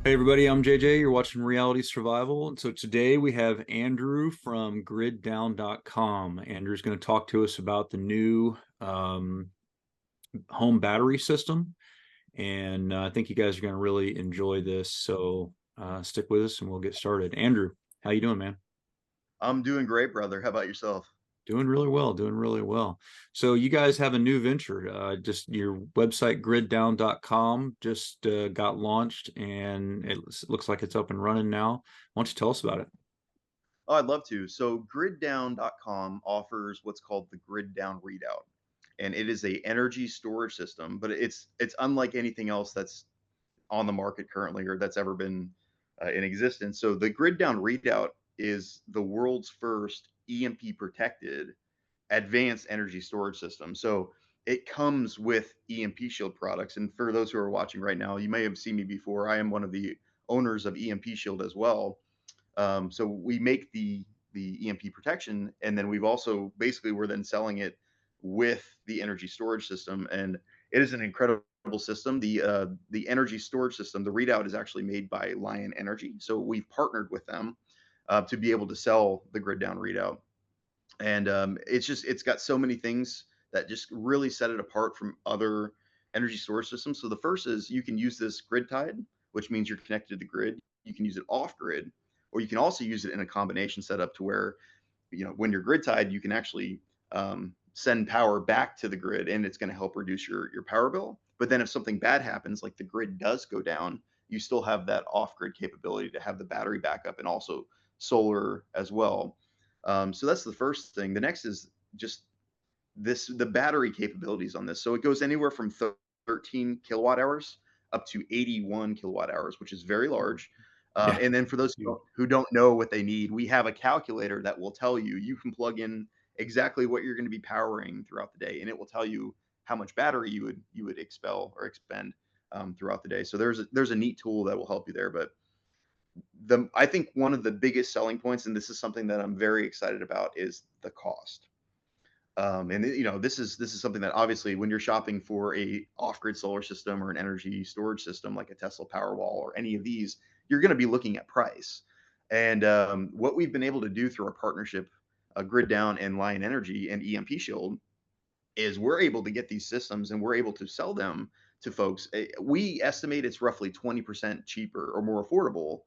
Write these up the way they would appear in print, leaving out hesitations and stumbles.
Hey everybody, I'm JJ. You're watching Reality Survival. And so today we have Andrew from griddown.com. Andrew's going to talk to us about the new home battery system. And I think you guys are going to really enjoy this. So stick with us and we'll get started. Andrew, how you doing, man? I'm doing great, brother. How about yourself? Doing really well, doing really well. So you guys have a new venture. Just your website griddown.com just got launched and looks like it's up and running now. Why don't you tell us about it? Oh, I'd love to. So griddown.com offers what's called the Grid Down Redoubt. And it is a energy storage system, but it's unlike anything else that's on the market currently or that's ever been in existence. So the Grid Down Redoubt is the world's first EMP protected advanced energy storage system. So it comes with EMP Shield products. And for those who are watching right now, you may have seen me before. I am one of the owners of EMP Shield as well. So we make the EMP protection, and then we've also basically we're then selling it with the energy storage system, and it is an incredible system. The energy storage system, the readout is actually made by Lion Energy, so we've partnered with them to be able to sell the grid down readout, and it's got so many things that just really set it apart from other energy storage systems. So the first is you can use this grid tied, which means you're connected to the grid. You can use it off grid, or you can also use it in a combination setup to where when you're grid tied, you can actually send power back to the grid, and it's going to help reduce your power bill. But then if something bad happens, like the grid does go down, you still have that off grid capability to have the battery backup and also solar as well. So that's the first thing. The next is just the battery capabilities on this. So it goes anywhere from 13 kilowatt hours up to 81 kilowatt hours, which is very large. Yeah. And then for those who don't know what they need, we have a calculator that will tell you. You can plug in exactly what you're going to be powering throughout the day, and it will tell you how much battery you would expel or expend throughout the day. So there's a neat tool that will help you there. But the I think one of the biggest selling points, and this is something that I'm very excited about, is the cost. And this is something that obviously when you're shopping for a off-grid solar system or an energy storage system like a Tesla Powerwall or any of these, you're going to be looking at price. And what we've been able to do through our partnership, Grid Down and Lion Energy and EMP Shield, is we're able to get these systems and we're able to sell them to folks. We estimate it's roughly 20% cheaper or more affordable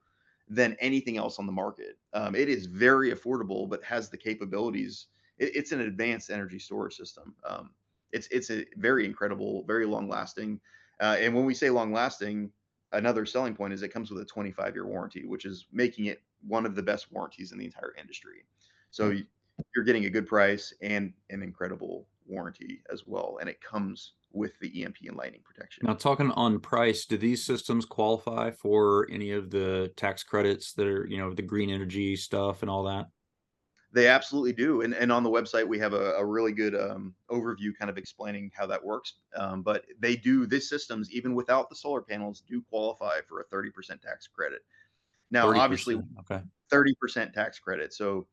than anything else on the market. It is very affordable, but has the capabilities. It's an advanced energy storage system. It's a very incredible, very long lasting. And when we say long lasting, another selling point is it comes with a 25-year warranty, which is making it one of the best warranties in the entire industry. So you're getting a good price and an incredible warranty as well, and it comes with the EMP and lightning protection. Now, talking on price, do these systems qualify for any of the tax credits that are, the green energy stuff and all that? They absolutely do, and on the website we have a really good overview, kind of explaining how that works. But they do these systems even without the solar panels do qualify for a 30% tax credit. Now, obviously, 30%. Okay. 30% tax credit. So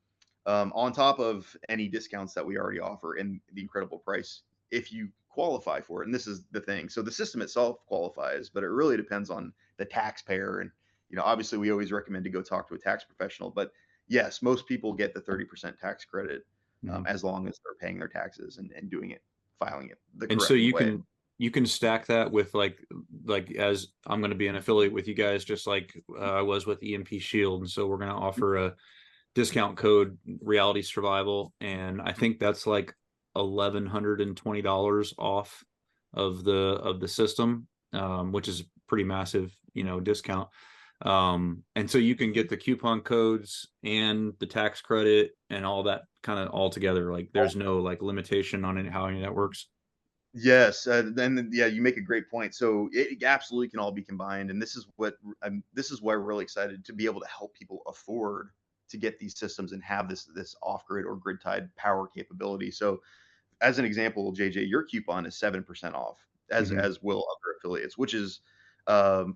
on top of any discounts that we already offer and the incredible price, if you qualify for it, and this is the thing. So the system itself qualifies, but it really depends on the taxpayer. And, obviously we always recommend to go talk to a tax professional, but yes, most people get the 30% tax credit Mhm. as long as they're paying their taxes and doing it, filing it the And so correct way. you can stack that with like as I'm going to be an affiliate with you guys, just like I was with EMP Shield, and so we're going to offer a discount code Reality Survival, and I think that's like $1,120 off of the system, which is pretty massive, discount. And so you can get the coupon codes and the tax credit and all that kind of all together. Like there's no like limitation on it, how any of that works. Yes, then yeah, you make a great point. So it absolutely can all be combined, and this is why we're really excited to be able to help people afford to get these systems and have this off grid or grid tied power capability. So as an example, JJ, your coupon is 7% off, Mhm. as will other affiliates, which is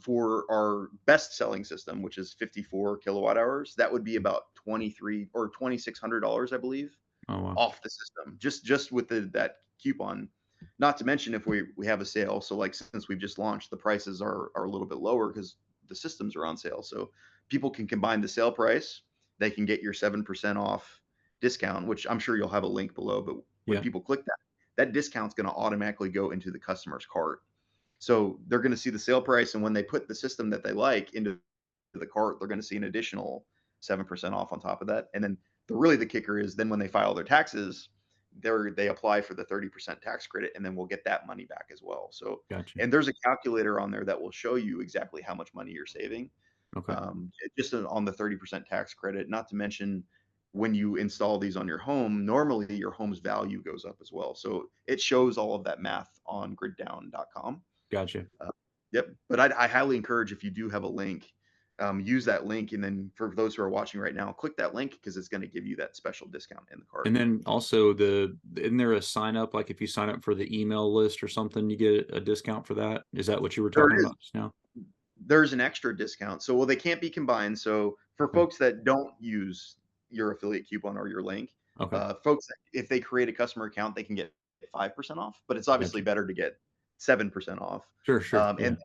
for our best selling system, which is 54 kilowatt hours. That would be about 23 or $2,600, I believe, Oh wow. off the system, just with that coupon. Not to mention if we have a sale. So like since we've just launched, the prices are a little bit lower because the systems are on sale. So people can combine the sale price. They can get your 7% off discount, which I'm sure you'll have a link below. But when Yeah. people click that, that discount's going to automatically go into the customer's cart. So they're going to see the sale price, and when they put the system that they like into the cart, they're going to see an additional 7% off on top of that. And then the kicker is then when they file their taxes, they apply for the 30% tax credit, and then we'll get that money back as well. So, Gotcha. and there's a calculator on there that will show you exactly how much money you're saving, Okay. just on the 30% tax credit. Not to mention, when you install these on your home, normally your home's value goes up as well. So it shows all of that math on griddown.com. Gotcha. Uh, yep. But I highly encourage, if you do have a link, use that link. And then for those who are watching right now, click that link because it's going to give you that special discount in the cart. And then also isn't there a sign up, like if you sign up for the email list or something, you get a discount for that? Is that what you were There talking is. about just now? There's an extra discount. So, well, they can't be combined. So for Okay. folks that don't use your affiliate coupon or your link, Okay. folks, if they create a customer account, they can get 5% off, but it's obviously Gotcha. better to get 7% off. Sure, sure. Yeah. And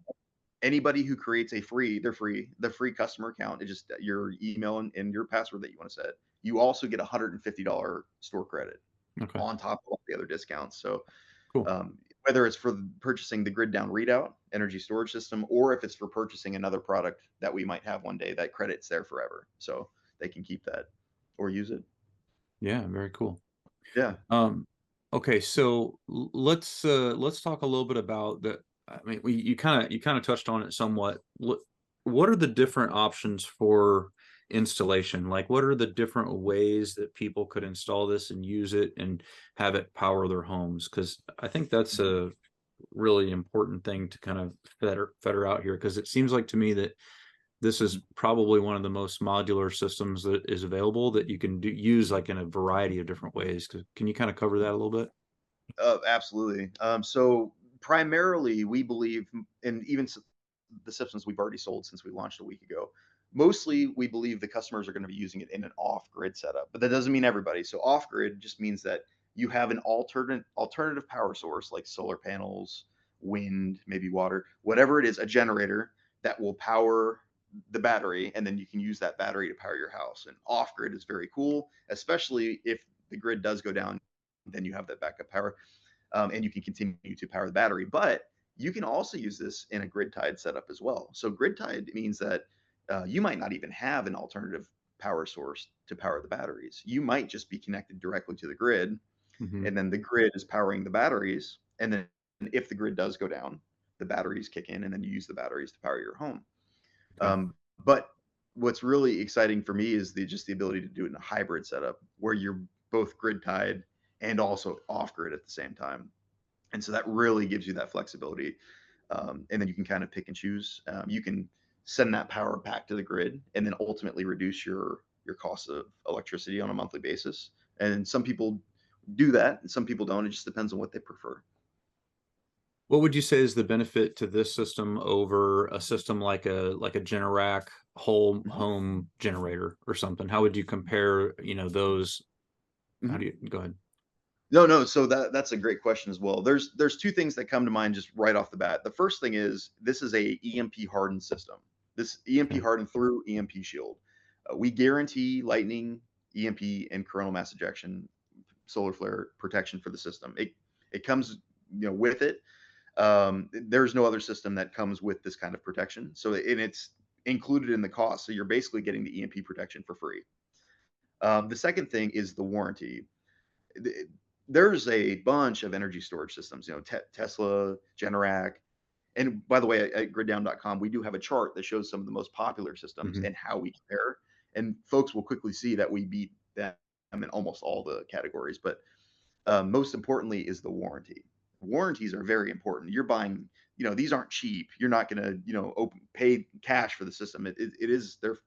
anybody who creates the free customer account, it's just your email and your password that you want to set. You also get $150 store credit Okay. on top of all the other discounts. So Cool. whether it's for purchasing the Grid Down Redoubt energy storage system, or if it's for purchasing another product that we might have one day, that credit's there forever. So they can keep that or use it. Yeah, very cool. Yeah. Okay, so let's talk a little bit about the. I mean, you kind of touched on it somewhat. What are the different options for installation? Like, what are the different ways that people could install this and use it and have it power their homes? Because I think that's Mhm. a really important thing to kind of fetter out here. Because it seems like to me that this is probably one of the most modular systems that is available that you can use like in a variety of different ways. Can you kind of cover that a little bit? Absolutely. So primarily, we believe, and even the systems we've already sold since we launched a week ago, mostly we believe the customers are going to be using it in an off-grid setup, but that doesn't mean everybody. So off-grid just means that you have an alternative power source like solar panels, wind, maybe water, whatever it is, a generator that will power the battery, and then you can use that battery to power your house. And off-grid is very cool, especially if the grid does go down, then you have that backup power, and you can continue to power the battery. But you can also use this in a grid tied setup as well. So grid tied means that you might not even have an alternative power source to power the batteries. You might just be connected directly to the grid, Hmm. and then the grid is powering the batteries. And then if the grid does go down, the batteries kick in, and then you use the batteries to power your home. Okay. But what's really exciting for me is just the ability to do it in a hybrid setup where you're both grid tied and also off grid at the same time. And so that really gives you that flexibility. And then you can kind of pick and choose. You can send that power back to the grid and then ultimately reduce your cost of electricity on a monthly basis. And some people do that and some people don't. It just depends on what they prefer. What would you say is the benefit to this system over a system like a Generac whole Mhm. home generator or something? How would you compare, those? How Mhm. do you go ahead? No, no. So that's a great question as well. There's two things that come to mind just right off the bat. The first thing is this is a EMP hardened system. This EMP Okay. hardened through EMP Shield. We guarantee lightning, EMP, and coronal mass ejection, solar flare protection for the system. It comes with it. There's no other system that comes with this kind of protection. So and it's included in the cost. So you're basically getting the EMP protection for free. The second thing is the warranty. There's a bunch of energy storage systems, Tesla, Generac. And by the way, at griddown.com, we do have a chart that shows some of the most popular systems Hmm. and how we compare. And folks will quickly see that we beat them in almost all the categories. But most importantly is the warranty. Warranties are very important. You're buying, these aren't cheap. You're not going to, pay cash for the system. It is their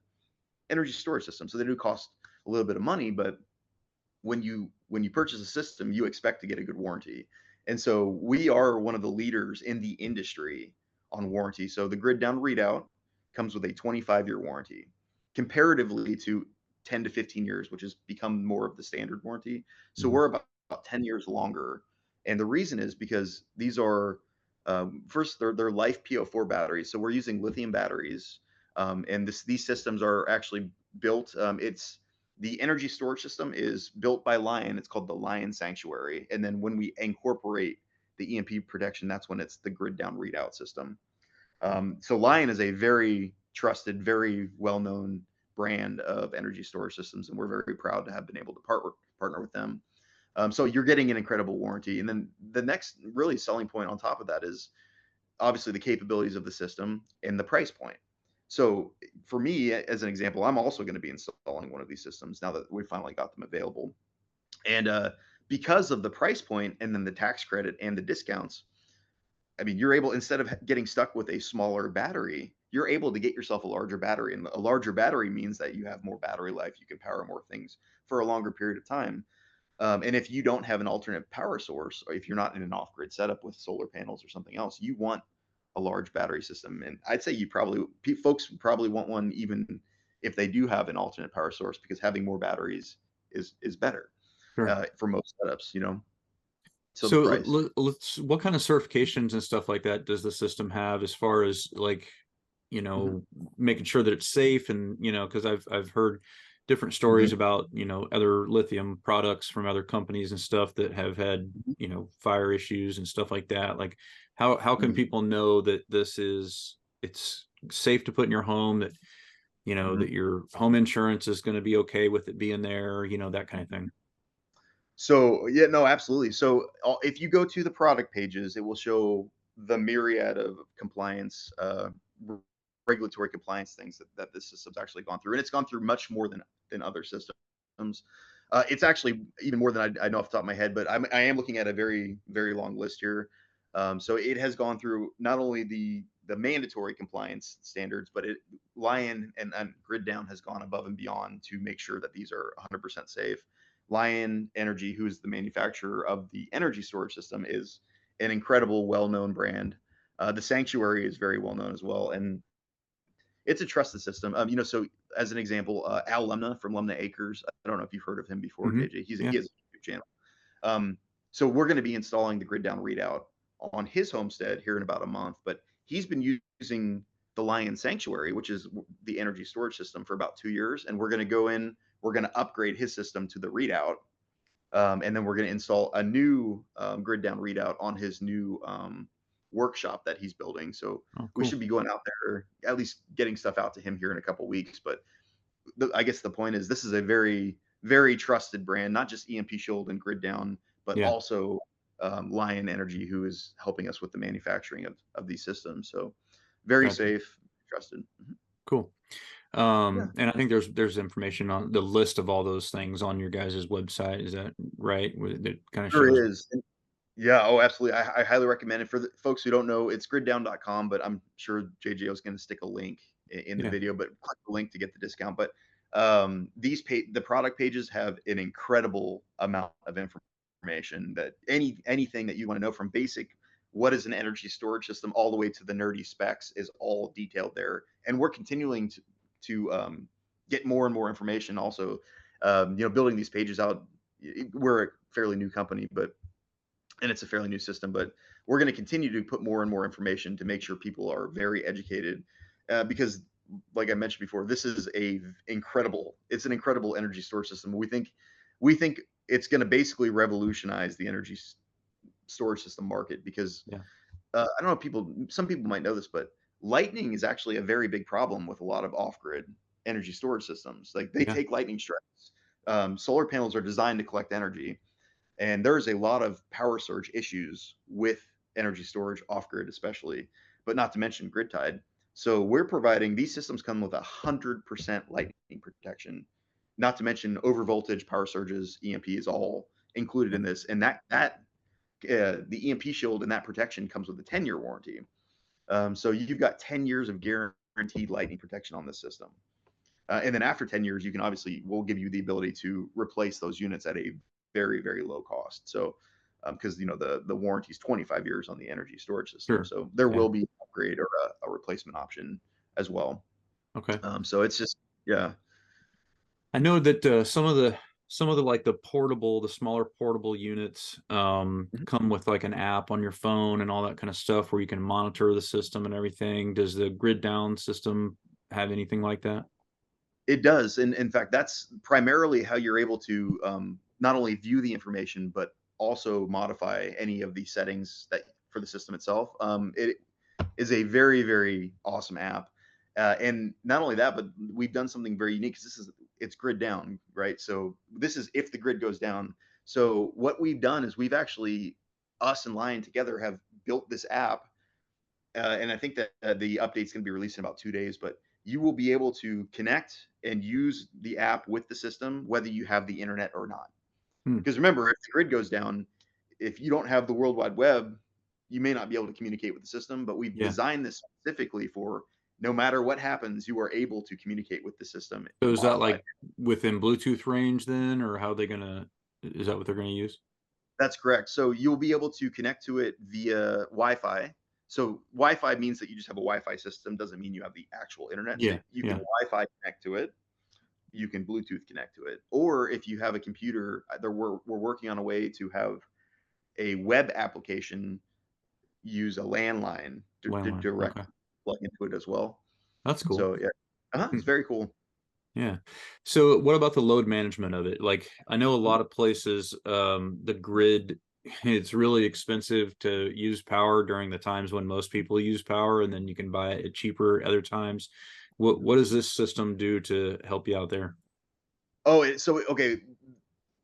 energy storage system. So they do cost a little bit of money, but when you purchase a system, you expect to get a good warranty. And so we are one of the leaders in the industry on warranty. So the Grid Down Readout comes with a 25-year warranty, comparatively to 10 to 15 years, which has become more of the standard warranty. So Hmm. we're about 10 years longer. And the reason is because these are first they're life PO4 batteries. So we're using lithium batteries. And these systems are actually built. It's the energy storage system is built by Lion. It's called the Lion Sanctuary. And then when we incorporate the EMP protection, that's when it's the Grid Down Redoubt system. So Lion is a very trusted, very well-known brand of energy storage systems, and we're very proud to have been able to partner with them. So you're getting an incredible warranty. And then the next really selling point on top of that is obviously the capabilities of the system and the price point. So for me, as an example, I'm also going to be installing one of these systems now that we finally got them available. And because of the price point and then the tax credit and the discounts, I mean, you're able, instead of getting stuck with a smaller battery, you're able to get yourself a larger battery. And a larger battery means that you have more battery life. You can power more things for a longer period of time. And if you don't have an alternate power source, or if you're not in an off-grid setup with solar panels or something else, you want a large battery system. And I'd say folks probably want one even if they do have an alternate power source, because having more batteries is better Sure. for most setups, So the So price. let's, what kind of certifications and stuff like that does the system have as far as like, Mhm, making sure that it's safe? And, because I've heard different mhm, stories about, other lithium products from other companies and stuff that have had, mhm, fire issues and stuff like that. Like how can mhm, people know that it's safe to put in your home, that, mhm. that your home insurance is going to be okay with it being there, that kind of thing? So yeah, no, absolutely. So if you go to the product pages, it will show the myriad of compliance, regulatory compliance things that this system's actually gone through, and it's gone through much more than other systems. It's actually even more than I know off the top of my head, but I am looking at a very very long list here. So it has gone through not only the mandatory compliance standards, but Lion and Grid Down has gone above and beyond to make sure that these are 100% safe. Lion Energy, who is the manufacturer of the energy storage system, is an incredible, well-known brand. The Sanctuary is very well known as well, and it's a trusted system. So as an example, Al Lumna from Lumna Acres. I don't know if you've heard of him before, Hmm. JJ. Yeah. He has a YouTube channel. So we're going to be installing the Grid Down Readout on his homestead here in about a month, but he's been using the Lion Sanctuary, which is the energy storage system, for about 2 years, and we're going to go in. We're going to upgrade his system to the Readout, and then we're going to install a new Grid Down Readout on his new workshop that he's building. So Oh, we cool. should be going out there, at least getting stuff out to him here in a couple weeks. But I guess the point is, this is a very, very trusted brand, not just EMP Shield and Grid Down, but Yeah. also Lion Energy, who is helping us with the manufacturing of these systems. So very Gotcha. safe, trusted. Mhm. Cool. Yeah, And I think there's information on the list of all those things on your guys' website. Is that right? That kind of there shows. is. Yeah, oh, absolutely. I highly recommend it. For the folks who don't know, it's griddown.com, but I'm sure JJ is going to stick a link in the Yeah. video, but click the link to get the discount. But the product pages have an incredible amount of information, that anything that you want to know, from basic what is an energy storage system all the way to the nerdy specs, is all detailed there. And we're continuing to get more and more information. Also, building these pages out. We're a fairly new company, and it's a fairly new system, but we're going to continue to put more and more information to make sure people are very educated, because like I mentioned before, this is it's an incredible energy storage system. We think it's going to basically revolutionize the energy storage system market, because Yeah. I don't know, some people might know this, but lightning is actually a very big problem with a lot of off-grid energy storage systems. Like, they Yeah. take lightning strikes. Solar panels are designed to collect energy, and there's a lot of power surge issues with energy storage off grid, especially, but not to mention grid tied. So these systems come with 100% lightning protection, not to mention over voltage power surges. EMP is all included Yeah. in this, and the EMP shield and that protection comes with a 10-year warranty. So you've got 10 years of guaranteed lightning protection on this system. And then after 10 years, we'll give you the ability to replace those units at a very, very low cost. So, because the warranty is 25 years on the energy storage system, Sure. so there Yeah. will be an upgrade or a replacement option as well. Okay. So it's just, yeah. I know that some of the like the smaller portable units Mhm. come with like an app on your phone and all that kind of stuff where you can monitor the system and everything. Does the grid down system have anything like that? It does, and in fact, that's primarily how you're able to not only view the information but also modify any of the settings that for the system itself. It is a very, very awesome app, and not only that, but we've done something very unique because it's grid down, right? So this is if the grid goes down. So what we've done is we've actually us and Lion together have built this app, and I think that the update's going to be released in about 2 days. But you will be able to connect and use the app with the system, whether you have the internet or not. Hmm. Because remember, if the grid goes down, if you don't have the World Wide Web, you may not be able to communicate with the system. But we've Yeah. designed this specifically for no matter what happens, you are able to communicate with the system So and is that modify it. like within Bluetooth range then, or how they gonna? Is that what they're gonna use? That's correct. So you'll be able to connect to it via Wi-Fi. So Wi-Fi means that you just have a Wi-Fi system, doesn't mean you have the actual internet. So Yeah. you can Yeah. Wi-Fi connect to it, you can Bluetooth connect to it, or if you have a computer, we're working on a way to have a web application use a landline to Landline. direct Okay. plug into it as well. That's cool. So yeah, Hmm. it's very cool. Yeah. So what about the load management of it? Like I know a lot of places, the grid, it's really expensive to use power during the times when most people use power, and then you can buy it cheaper other times. What does this system do to help you out there? Oh, so okay,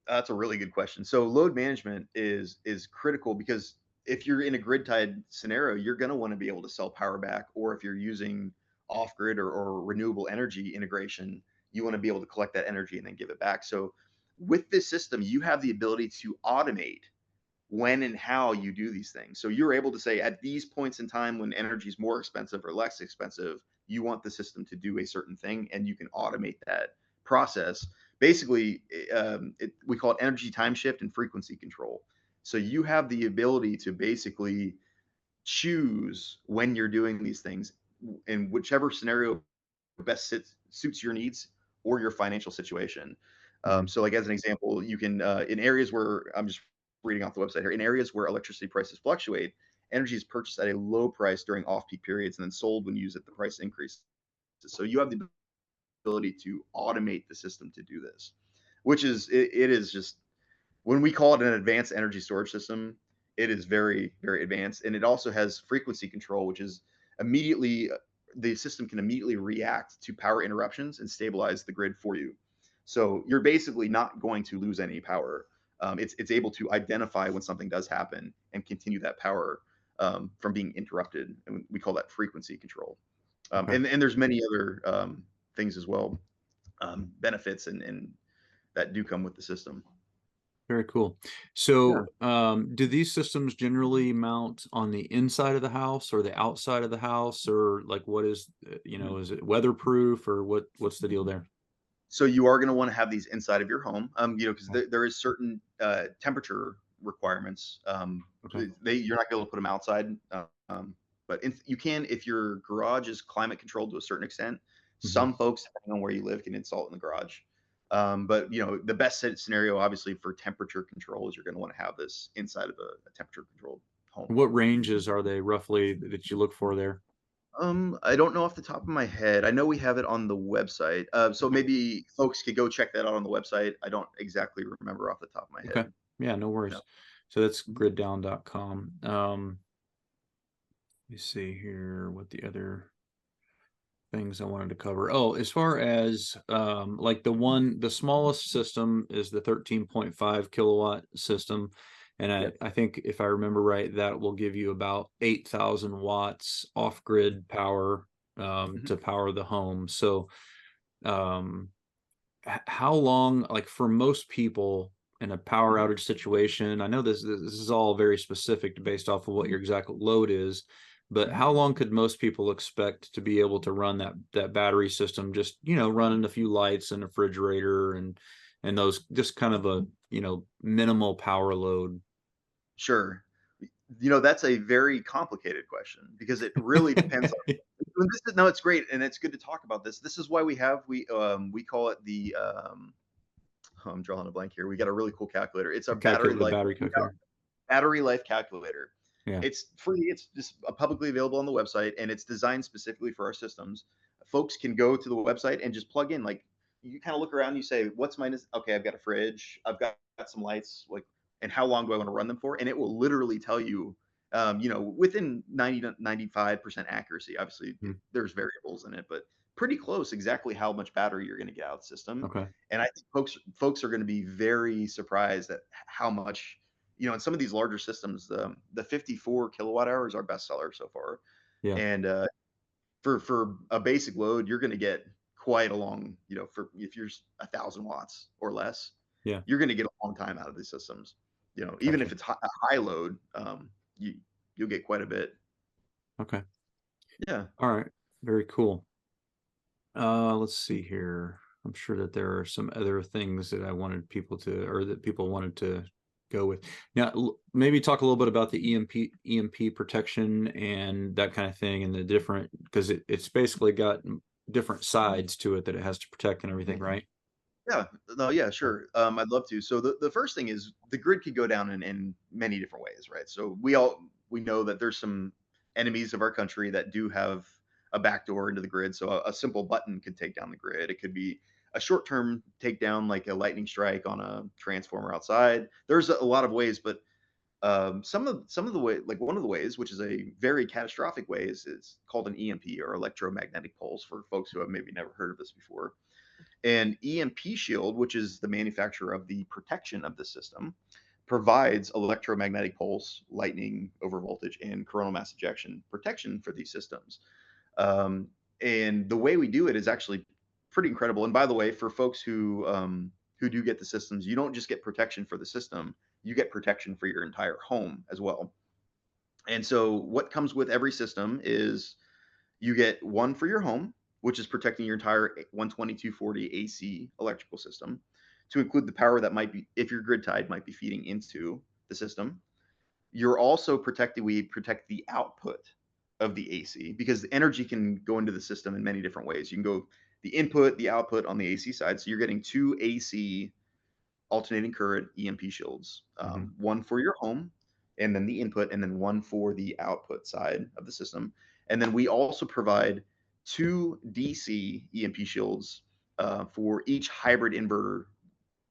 that's a really good question. So load management is critical because if you're in a grid tied scenario, you're going to want to be able to sell power back, or if you're using off grid or renewable energy integration, you want to be able to collect that energy and then give it back. So with this system, you have the ability to automate when and how you do these things. So you're able to say at these points in time when energy is more expensive or less expensive, you want the system to do a certain thing, and you can automate that process. Basically, we call it energy time shift and frequency control. So you have the ability to basically choose when you're doing these things in whichever scenario best suits your needs or your financial situation. Mhm. So, like as an example, you can in areas where I'm just reading off the website here, in areas where electricity prices fluctuate, energy is purchased at a low price during off-peak periods and then sold when used at the price increases. So you have the ability to automate the system to do this, which is it is just when we call it an advanced energy storage system, it is very, very advanced. And it also has frequency control, which is immediately, the system can immediately react to power interruptions and stabilize the grid for you. So you're basically not going to lose any power. It's able to identify when something does happen and continue that power from being interrupted. And we call that frequency control. Okay. And there's many other things as well, benefits and that do come with the system. Very cool. Yeah. So, do these systems generally mount on the inside of the house or the outside of the house, or like what is, is it weatherproof or what's the deal there? So you are going to want to have these inside of your home, because Okay. there is certain temperature requirements. Okay. You're not going to be able to put them outside, but you can if your garage is climate controlled to a certain extent. Mhm. Some folks, depending on where you live, can install it in the garage. But the best scenario, obviously, for temperature control is you're going to want to have this inside of a temperature controlled home. What ranges are they roughly that you look for there? I don't know off the top of my head. I know we have it on the website. So Okay. maybe folks could go check that out on the website. I don't exactly remember off the top of my Okay. head. Yeah, no No. worries. So that's griddown.com. Let me see here what the other things I wanted to cover. Oh, as far as like the smallest system is the 13.5 kilowatt system. And I, Yep. I think if I remember right, that will give you about 8,000 watts off grid power Mhm. to power the home. So um how long, like for most people in a power Mhm. outage situation, I know this is all very specific based off of what your exact load is, but Mhm. how long could most people expect to be able to run that battery system, just running a few lights and a refrigerator and those, just kind of a minimal power load? Sure. That's a very complicated question because it really depends on. No, it's great, and it's good to talk about this. This is why we call it the. I'm drawing a blank here. We got a really cool calculator. It's our battery The life. battery calculator. Battery life calculator. Yeah. It's free. It's just publicly available on the website, and it's designed specifically for our systems. folks can go to the website and just plug in, like, you kind of look around, you say, what's mine is okay, I've got a fridge, I've got some lights, like, and how long do I want to run them for? And it will literally tell you, within 90 to 95% accuracy. Obviously, Mm, there's variables in it, but pretty close exactly how much battery you're going to get out of the system. okay. And I think folks are going to be very surprised at how much, in some of these larger systems, the 54 kilowatt hour is our best seller so far. Yeah. And for a basic load, you're going to get quite a long, for if you're 1,000 watts or less, Yeah. you're going to get a long time out of these systems. Even if Gotcha. it's a high load, you you'll get quite a bit. Okay. Yeah. All right. Very cool. Let's see here. I'm sure that there are some other things that I wanted people to, or that people wanted to go with. Now, maybe talk a little bit about the EMP protection and that kind of thing, and the different, because it's basically got different sides to it that it has to protect and everything, right? Yeah. No, yeah, sure. I'd love to. So the first thing is the grid could go down in many different ways, right? So we know that there's some enemies of our country that do have a backdoor into the grid. So a simple button could take down the grid. It could be a short-term takedown, like a lightning strike on a transformer outside. There's a lot of ways, but some of the way, like one of the ways, which is a very catastrophic way, is called an EMP, or electromagnetic pulse, for folks who have maybe never heard of this before. And EMP Shield, which is the manufacturer of the protection of the system, provides electromagnetic pulse, lightning over voltage, and coronal mass ejection protection for these systems. Um, and the way we do it is actually pretty incredible. And by the way, for folks who do get the systems, you don't just get protection for the system; you get protection for your entire home as well. And so, what comes with every system is you get one for your home, which is protecting your entire 12240 AC electrical system, to include the power that might be, if your grid tied, might be feeding into the system. You're also protected. We protect the output of the AC, because the energy can go into the system in many different ways. You can go the input, the output on the AC side. So you're getting two AC alternating current EMP shields, Hmm. one for your home, and then the input, and then one for the output side of the system. And then we also provide two DC EMP shields for each hybrid inverter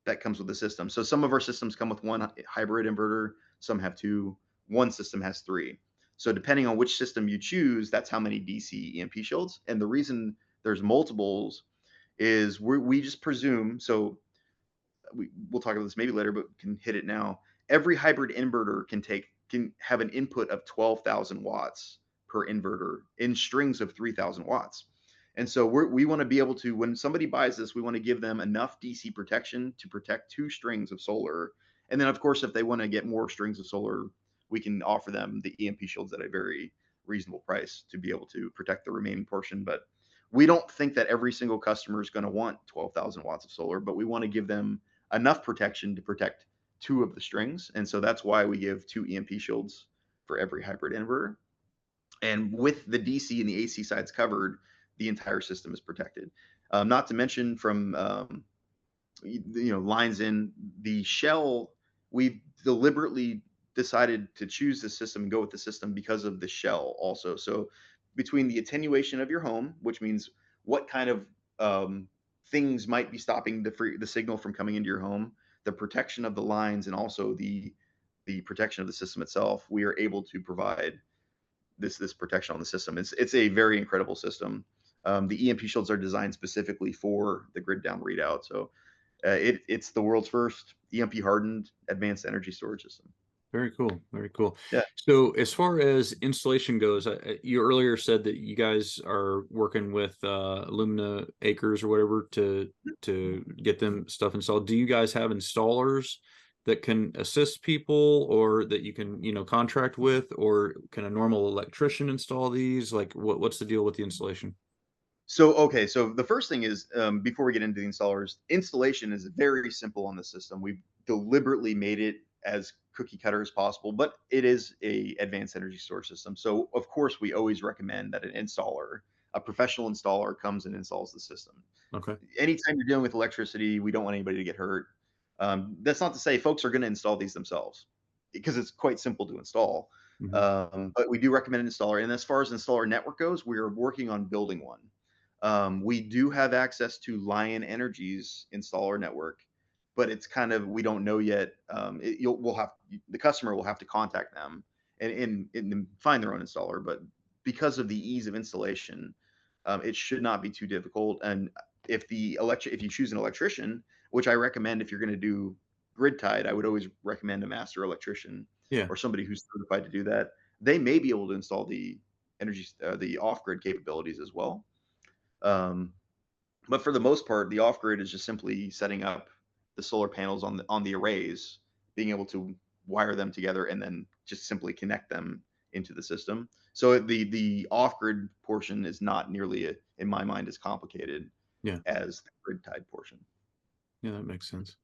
that comes with the system. So some of our systems come with one hybrid inverter, some have two, one system has three. So depending on which system you choose, that's how many DC EMP shields. And the reason there's multiples is we just presume, so we'll talk about this maybe later, but can hit it now. Every hybrid inverter can have an input of 12,000 watts per inverter in strings of 3,000 watts. And so we want to be able to, when somebody buys this, we want to give them enough DC protection to protect two strings of solar. And then, of course, if they want to get more strings of solar, we can offer them the EMP shields at a very reasonable price to be able to protect the remaining portion. But we don't think that every single customer is going to want 12,000 watts of solar, but we want to give them enough protection to protect two of the strings. And so that's why we give two EMP shields for every hybrid inverter. And with the DC and the AC sides covered, the entire system is protected. Not to mention, from lines in the shell, we've deliberately decided to choose the system and go with the system because of the shell also. So between the attenuation of your home, which means what kind of things might be stopping the signal from coming into your home, the protection of the lines, and also the protection of the system itself, we are able to provide this protection on the system. It's a very incredible system. The EMP shields are designed specifically for the grid down readout. So it's the world's first EMP hardened advanced energy storage system. Very cool. Very cool. Yeah. So as far as installation goes, you earlier said that you guys are working with Lumina Acres or whatever to get them stuff installed. Do you guys have installers that can assist people, or that you can, contract with, or can a normal electrician install these? Like what's the deal with the installation? So, okay. So the first thing is, before we get into the installers, installation is very simple on the system. We've deliberately made it as cookie cutter as possible, but it is a advanced energy storage system. So of course, we always recommend that a professional installer, comes and installs the system. Okay. Anytime you're dealing with electricity, we don't want anybody to get hurt. That's not to say folks are going to install these themselves, because it's quite simple to install. Hmm. But we do recommend an installer. And as far as installer network goes, we are working on building one. We do have access to Lion Energy's installer network, but it's kind of, we don't know yet. We'll have, the customer will have to contact them and find their own installer. But because of the ease of installation, it should not be too difficult. And if you choose an electrician, which I recommend if you're going to do grid tied, I would always recommend a master electrician Yeah. or somebody who's certified to do that. They may be able to install the off grid capabilities as well. Um, but for the most part, the off grid is just simply setting up the solar panels on the arrays, being able to wire them together, and then just simply connect them into the system. So the off grid portion is not nearly, in my mind, as complicated Yeah. as the grid tied portion. Yeah, that makes sense.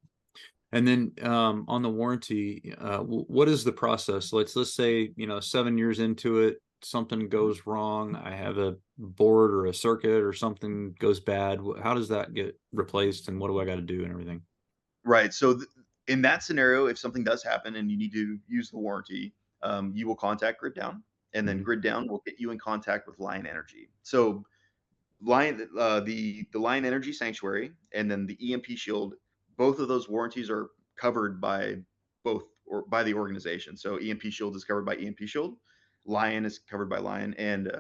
And then on the warranty, what is the process? Let's say, 7 years into it, something goes wrong. I have a board or a circuit or something goes bad. How does that get replaced, and what do I got to do and everything? Right. So in that scenario, if something does happen and you need to use the warranty, you will contact Grid Down, and then Hmm. Grid Down will get you in contact with Lion Energy. So the Lion Energy Sanctuary and then the EMP Shield, both of those warranties are covered by both, or by the organization. So EMP Shield is covered by EMP Shield, Lion is covered by Lion, and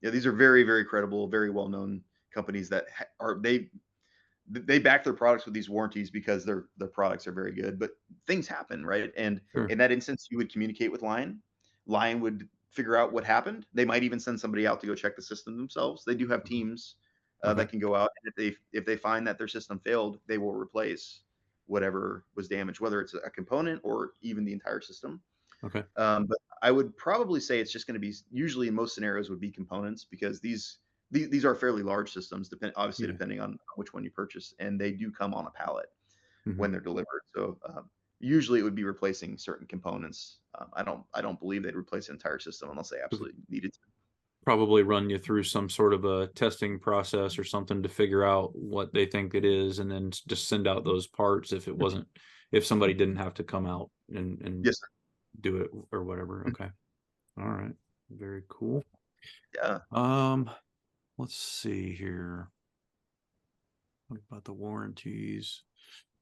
yeah, these are very, very credible, very well known companies that are they back their products with these warranties because their products are very good. But things happen, right? And Sure. in that instance, you would communicate with Lion. Lion would figure out what happened. They might even send somebody out to go check the system themselves. They do have teams Okay. that can go out, and if they find that their system failed, they will replace whatever was damaged, whether it's a component or even the entire system. Okay. But I would probably say it's just going to be, usually in most scenarios, would be components, because these are fairly large systems, obviously Yeah. depending on which one you purchase, and they do come on a pallet Hmm. when they're delivered. So usually it would be replacing certain components. I don't believe they'd replace an entire system unless they absolutely needed to. Probably run you through some sort of a testing process or something to figure out what they think it is, and then just send out those parts if somebody didn't have to come out and Yes, sir. do it or whatever. Okay. All right. Very cool. Yeah. Um, let's see here. What about the warranties?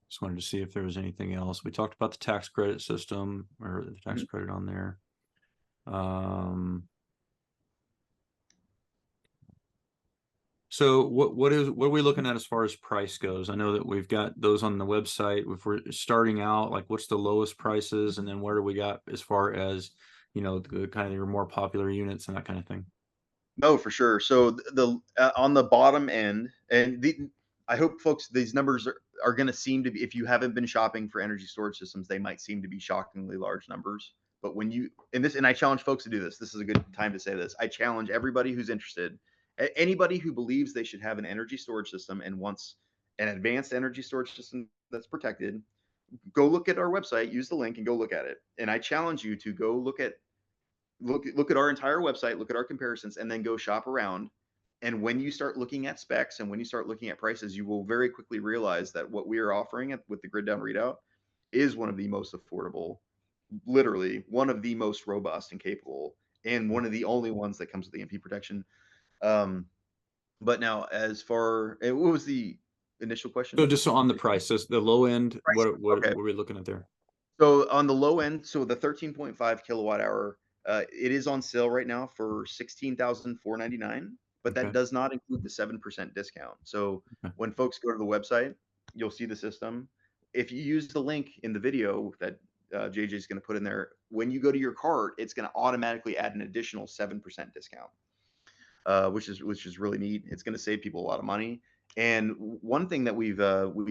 Just wanted to see if there was anything else. We talked about the tax credit system, or the tax Mhm. credit on there. Um, so what are we looking at as far as price goes? I know that we've got those on the website. If we're starting out, like, what's the lowest prices, and then where do we got as far as, the kind of your more popular units and that kind of thing? No, for sure. So on the bottom end, and I hope folks, these numbers are going to seem to be, if you haven't been shopping for energy storage systems, they might seem to be shockingly large numbers. But when you, and I challenge folks to do this. This is a good time to say this. I challenge everybody who's interested, anybody who believes they should have an energy storage system and wants an advanced energy storage system that's protected, go look at our website, use the link, and go look at it. And I challenge you to go look at our entire website, look at our comparisons, and then go shop around. And when you start looking at specs and when you start looking at prices, you will very quickly realize that what we are offering with the Grid Down Readout is one of the most affordable, literally one of the most robust and capable, and one of the only ones that comes with EMP protection. Um, but now, as far, what was the initial So question? just on the price, so the low end, Price. what Okay. are we looking at there? So on the low end, so the 13.5 kilowatt hour, it is on sale right now for 16,499, but that Okay. does not include the 7% discount. So Okay. when folks go to the website, you'll see the system. If you use the link in the video that JJ is going to put in there, when you go to your cart, it's going to automatically add an additional 7% discount, which is really neat. It's going to save people a lot of money. And one thing that we've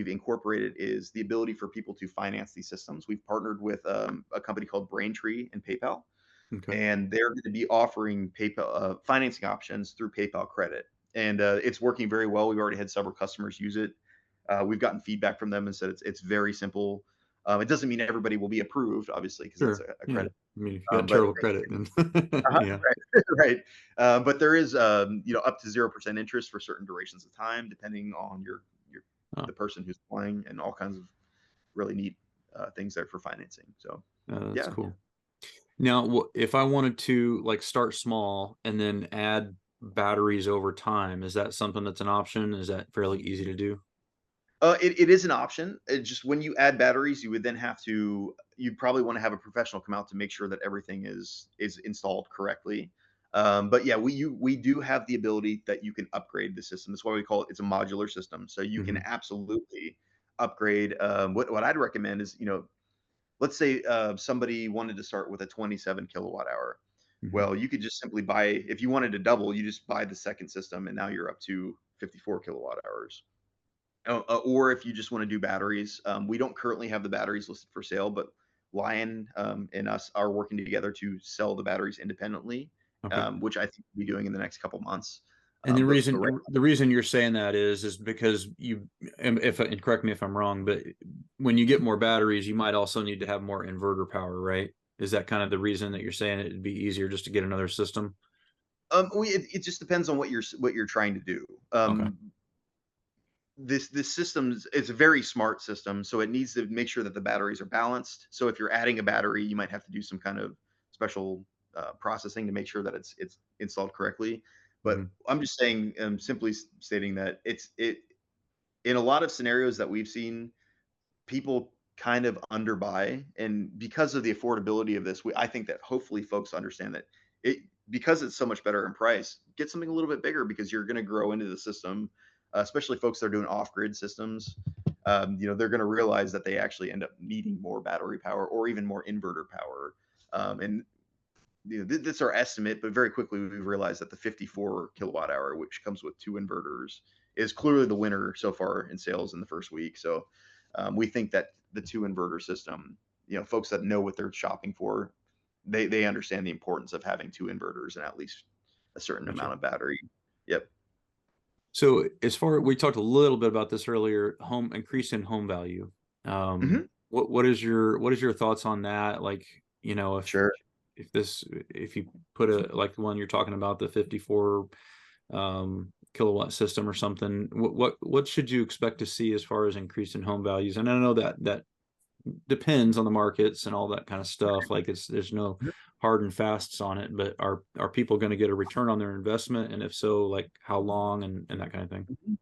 incorporated is the ability for people to finance these systems. We've partnered with a company called Braintree and PayPal, Okay. and they're going to be offering PayPal financing options through PayPal credit, and it's working very well. We've already had several customers use it. We've gotten feedback from them and said it's very simple. It doesn't mean everybody will be approved, obviously, because it's Sure. a Yeah. credit. I mean, if you got But terrible credit, then yeah. right, right. But there is, up to 0% interest for certain durations of time, depending on your Oh, the person who's playing, and all kinds of really neat things there for financing. So, that's yeah. cool. Now, if I wanted to, like, start small and then add batteries over time? Is that something that's an option? Is that fairly easy to do? It is an option. It just when you add batteries, you would then have to you'd probably want to have a professional come out to make sure that everything is installed correctly. But yeah, we do have the ability that you can upgrade the system. That's why we call it's a modular system. So you can Hmm. absolutely upgrade. What I'd recommend is, let's say somebody wanted to start with a 27 kilowatt hour. Hmm. Well, you could just simply buy, if you wanted to double, you just buy the second system, and now you're up to 54 kilowatt hours. Or if you just want to do batteries, we don't currently have the batteries listed for sale, but Lion and us are working together to sell the batteries independently, Okay. which I think we'll be doing in the next couple months. And the But reason right, the reason you're saying that is because you, and if and correct me if I'm wrong, but when you get more batteries, you might also need to have more inverter power, right? Is that kind of the reason that you're saying it'd be easier just to get another system? it just depends on what you're trying to do. Okay. This system is a very smart system, so it needs to make sure that the batteries are balanced. So if you're adding a battery, you might have to do some kind of special processing to make sure that it's installed correctly. But Hmm. I'm just saying, simply stating that it in a lot of scenarios that we've seen, people kind of underbuy, and because of the affordability of this, I think that hopefully folks understand that it because it's so much better in price, get something a little bit bigger because you're going to grow into the system, especially folks that are doing off-grid systems. They're going to realize that they actually end up needing more battery power or even more inverter power. And That's our estimate, but very quickly we realized that the 54 kilowatt hour, which comes with two inverters, is clearly the winner so far in sales in the first week. So we think that the two inverter system, folks that know what they're shopping for, they understand the importance of having two inverters and at least a certain Gotcha. amount of battery. Yep. So as far we talked a little bit about this earlier, home increase in home value. Hmm. What is your thoughts on that? Like, Sure. if you put a like the one you're talking about, the 54 kilowatt system or something, what should you expect to see as far as increase in home values? And I know that depends on the markets and all that kind of stuff. Like there's no hard and fasts on it, but are people going to get a return on their investment? And if so, like how long and that kind of thing? Mhm.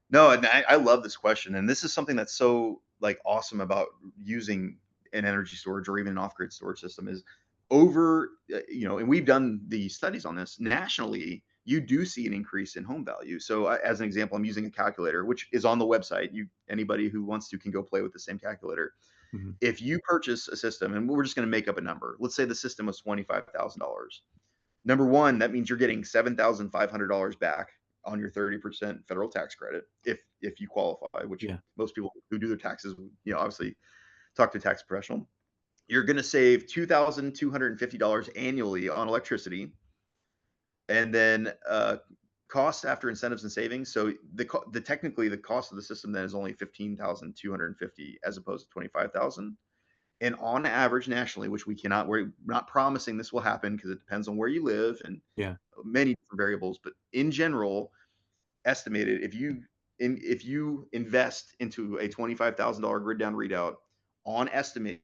No, and I love this question, and this is something that's so like awesome about using an energy storage or even an off-grid storage system is and we've done the studies on this nationally. You do see an increase in home value. So, as an example, I'm using a calculator, which is on the website. Anybody who wants to can go play with the same calculator. Mhm. If you purchase a system, and we're just going to make up a number. Let's say the system was $25,000. Number one, that means you're getting $7,500 back on your 30% federal tax credit if you qualify, which Yeah. most people who do their taxes, obviously talk to a tax professional. You're going to save $2,250 annually on electricity, and then costs after incentives and savings. So the technically the cost of the system then is only 15,250 as opposed to 25,000. And on average nationally, which we're not promising this will happen because it depends on where you live and Yeah. many different variables, but in general, estimated if you invest into a $25,000 grid down readout, on estimate,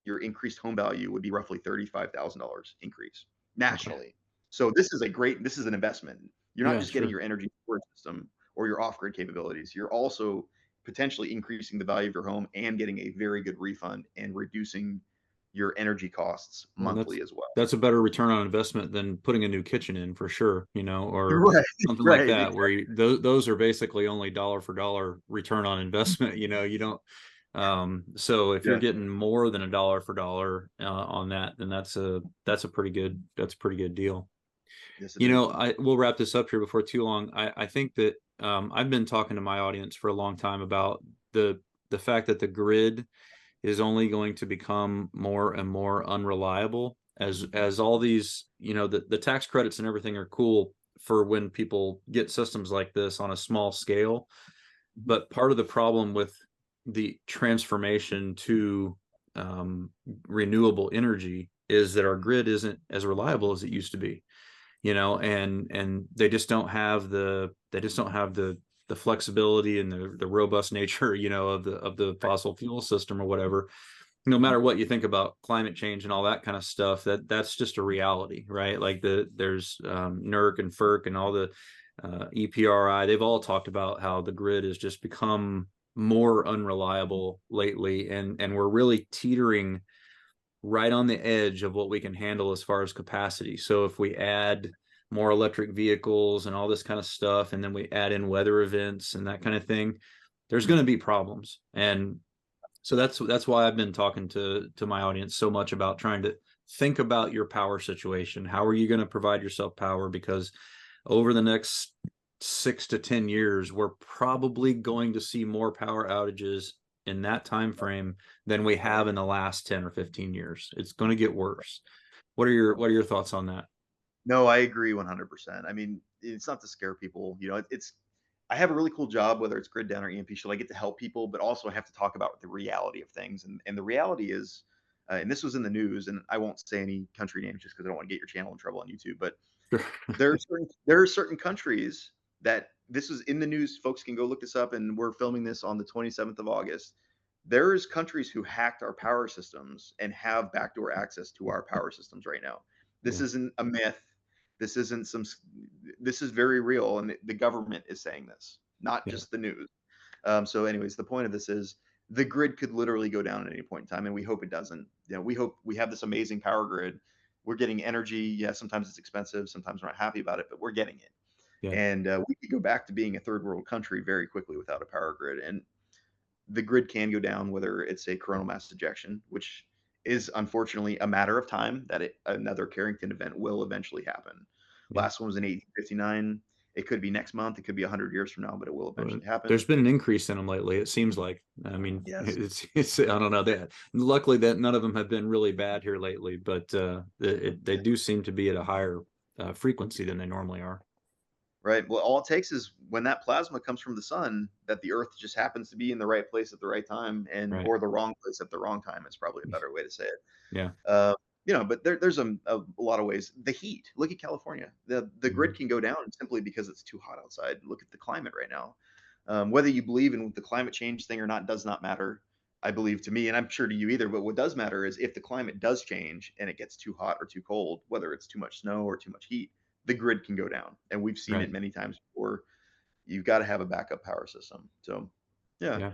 your increased home value would be roughly $35,000 increase Okay. nationally. So this is an investment. You're not Yeah, just getting sure. your energy storage system or your off-grid capabilities. You're also potentially increasing the value of your home and getting a very good refund and reducing your energy costs Well, that's monthly as well. that's a better return on investment than putting a new kitchen in for sure, or Right, something like right, that, where exactly. those are basically only dollar for dollar return on investment. You don't. So if you're Yeah. getting more than a dollar for dollar on that, then that's a pretty good deal. Yes, it is. We'll wrap this up here before too long. I think that I've been talking to my audience for a long time about the fact that the grid is only going to become more and more unreliable as all these, the tax credits and everything are cool for when people get systems like this on a small scale. Mhm. But part of the problem with the transformation to renewable energy is that our grid isn't as reliable as it used to be, and they just don't have the flexibility and the robust nature, of the fossil fuel system or whatever. no matter what you think about climate change and all that kind of stuff, that's just a reality, right? Like there's NERC and FERC and all the EPRI, they've all talked about how the grid has just become more unreliable lately, and we're really teetering right on the edge of what we can handle as far as capacity. So if we add more electric vehicles and all this kind of stuff, and then we add in weather events and that kind of thing, there's going to be problems. And so that's why I've been talking to my audience so much about trying to think about your power situation. How are you going to provide yourself power? Because over the next 6 to 10 years, we're probably going to see more power outages in that time frame than we have in the last 10 or 15 years. It's going to get worse. What are your thoughts on that? No, I agree 100%. I mean, it's not to scare people. You know, it's I have a really cool job, whether it's Grid Down or EMP Shield. I get to help people, but also I have to talk about the reality of things. And the reality is, and this was in the news, and I won't say any country names just because I don't want to get your channel in trouble on YouTube. But there are certain countries that this was in the news. Folks can go look this up, and we're filming this on the 27th of August. There's countries who hacked our power systems and have backdoor access to our power systems right now. This Yeah. isn't a myth. This isn't some. This is very real, and the government is saying this, not Yeah. just the news. So, anyways, the point of this is the grid could literally go down at any point in time, and we hope it doesn't. You know, we hope we have this amazing power grid. We're getting energy. Yeah, sometimes it's expensive. Sometimes we're not happy about it, but we're getting it. Yeah. And we could go back to being a third world country very quickly without a power grid. And the grid can go down, whether it's a coronal mass ejection, which is unfortunately a matter of time that another Carrington event will eventually happen. Yeah. Last one was in 1859. It could be next month. It could be 100 years from now, but it will eventually There's happen. been an increase in them lately. It seems like, I mean, Yes. it's I don't know that luckily that none of them have been really bad here lately, but they do seem to be at a higher frequency than they normally are. Right. Well, all it takes is when that plasma comes from the sun, that the Earth just happens to be in the right place at the right time, and Right. or the wrong place at the wrong time is probably a better way to say it. Yeah. Uh, you know, but there's a lot of ways. The heat. Look at California. The Mhm. grid can go down simply because it's too hot outside. Look at the climate right now. Whether you believe in the climate change thing or not does not matter. I believe to me, and I'm sure to you either. But what does matter is if the climate does change and it gets too hot or too cold, whether it's too much snow or too much heat, the grid can go down, and we've seen it Right. many times before. You've got to have a backup power system. So, yeah, Yeah.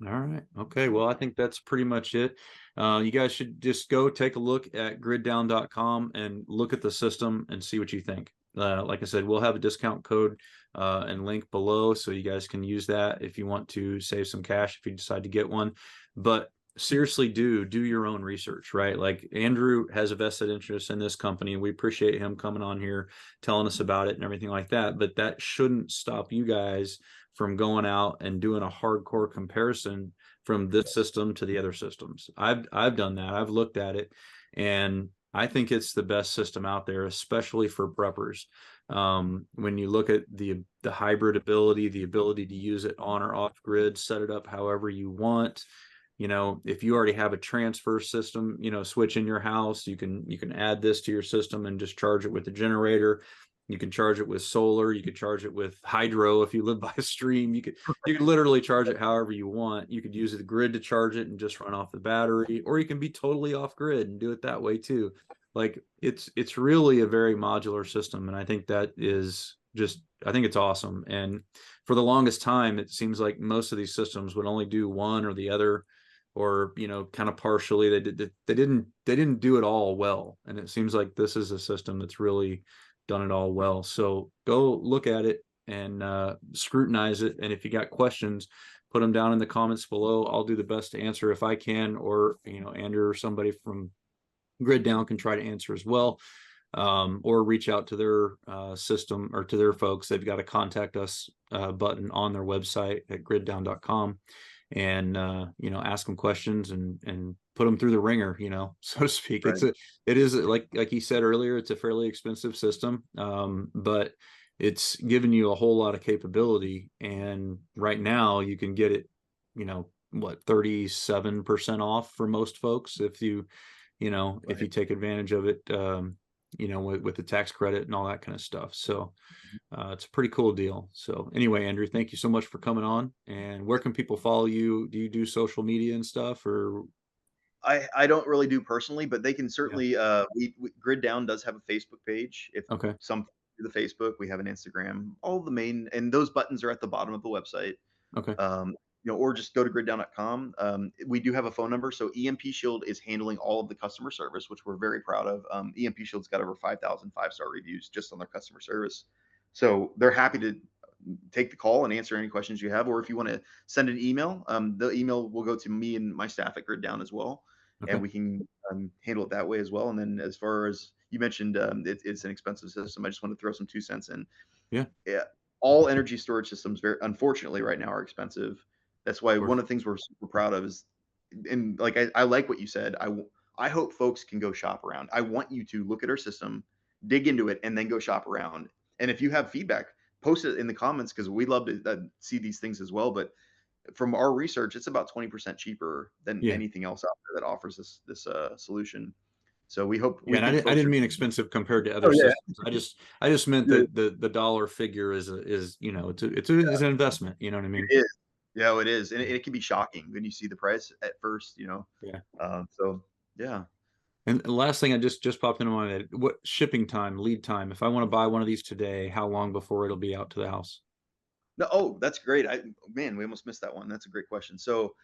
All right. Okay. Well, I think that's pretty much it. You guys should just go take a look at griddown.com and look at the system and see what you think. Like I said, we'll have a discount code and link below, so you guys can use that if you want to save some cash if you decide to get one. But seriously, do your own research, right? Like Andrew has a vested interest in this company. We appreciate him coming on here, telling us about it and everything like that. But that shouldn't stop you guys from going out and doing a hardcore comparison from this system to the other systems. I've done that. I've looked at it, and I think it's the best system out there, especially for preppers. When you look at the hybrid ability, the ability to use it on or off grid, set it up however you want. You know, if you already have a transfer system, you know, switch in your house, you can add this to your system and just charge it with the generator. You can charge it with solar. You could charge it with hydro if you live by a stream. You could literally charge it however you want. You could use the grid to charge it and just run off the battery, or you can be totally off grid and do it that way too. Like it's really a very modular system, and I think that is just I think it's awesome. And for the longest time, it seems like most of these systems would only do one or the other, or you know, kind of partially. They didn't do it all well, and it seems like this is a system that's really done it all well. So go look at it and scrutinize it. And if you got questions, put them down in the comments below. I'll do the best to answer if I can, or you know, Andrew or somebody from Grid Down can try to answer as well. Or reach out to their system or to their folks. They've got a contact us button on their website at griddown.com, and you know, ask them questions and put them through the ringer, you know, so to speak. right. It is like he said earlier, it's a fairly expensive system, but it's given you a whole lot of capability, and right now you can get it, you know, what, 37% off for most folks if you know, if Right. you take advantage of it, you know, with the tax credit and all that kind of stuff. So it's a pretty cool deal. So anyway, Andrew, thank you so much for coming on. And where can people follow you? Do you do social media and stuff, or? I don't really do personally, but they can Yeah. certainly, we Grid Down does have a Facebook page. If Okay. some through the Facebook, we have an Instagram, all the main, and those buttons are at the bottom of the website. Okay. Um, or just go to griddown.com. We do have a phone number. So EMP Shield is handling all of the customer service, which we're very proud of. EMP Shield's got over 5,000 five-star reviews just on their customer service. So they're happy to take the call and answer any questions you have. Or if you want to send an email, the email will go to me and my staff at Grid Down as well. Okay. And we can handle it that way as well. And then as far as you mentioned, it's an expensive system. I just want to throw some 2 cents in. Yeah. Yeah, all energy storage systems, very unfortunately, right now are expensive. That's why Of one course. of the things we're super proud of is, and like I like what you said. I hope folks can go shop around. I want you to look at our system, dig into it, and then go shop around. And if you have feedback, post it in the comments because we love to see these things as well. But from our research, it's about 20% cheaper than Yeah. anything else out there that offers this solution. So we hope Yeah, we and think I folks didn't are. mean expensive compared to Oh other yeah, systems. I just meant yeah, that the dollar figure is it's an investment. You know what I it mean? is. Yeah, it is, and it can be shocking when you see the price at first. Yeah. So yeah. And the last thing I just popped into my head, what shipping time, lead time? If I want to buy one of these today, how long before it'll be out to the house? No, oh, that's great. Man, we almost missed that one. That's a great question. So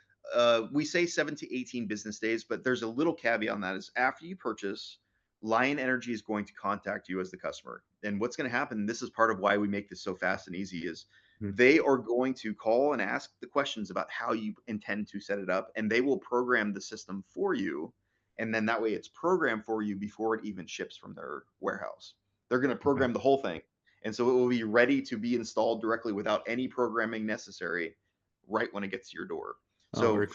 we say 7 to 18 business days, but there's a little caveat on that is after you purchase, Lion Energy is going to contact you as the customer. And what's going to happen, this is part of why we make this so fast and easy, is Mhm. they are going to call and ask the questions about how you intend to set it up, and they will program the system for you. And then that way it's programmed for you before it even ships from their warehouse. They're going to Okay. program the whole thing. And so it will be ready to be installed directly without any programming necessary right when it gets to your door. Oh, So very cool.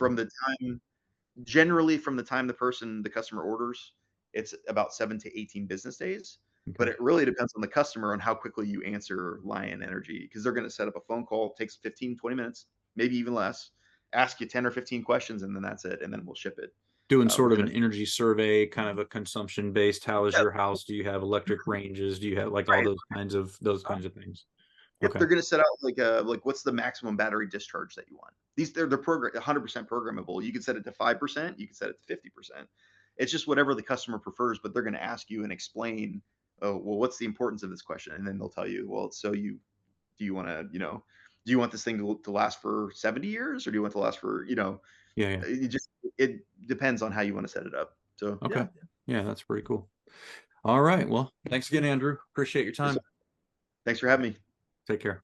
generally from the time the customer orders, it's about 7 to 18 business days. But Okay. it really depends on the customer on how quickly you answer Lion Energy because they're going to set up a phone call, takes 15, 20 minutes, maybe even less, ask you 10 or 15 questions, and then that's it. And then we'll ship it Doing sort of within a an few. energy survey, kind of a consumption based. How is Yeah, your house? Do you have electric ranges? Do you have like all right. those kinds of things? Yep, Okay. they're gonna set out like what's the maximum battery discharge that you want. They're program 100% programmable. You can set it to 5%, you can set it to 50%. It's just whatever the customer prefers, but they're gonna ask you and explain, oh, well, what's the importance of this question? And then they'll tell you, well, so do you want to, do you want this thing to last for 70 years or do you want it to last for, Yeah. Yeah. it depends on how you want to set it up. So Okay. yeah. Yeah, that's pretty cool. All right. Well, thanks again, Andrew. Appreciate your Yes, sir. time. Thanks for having me. Take care.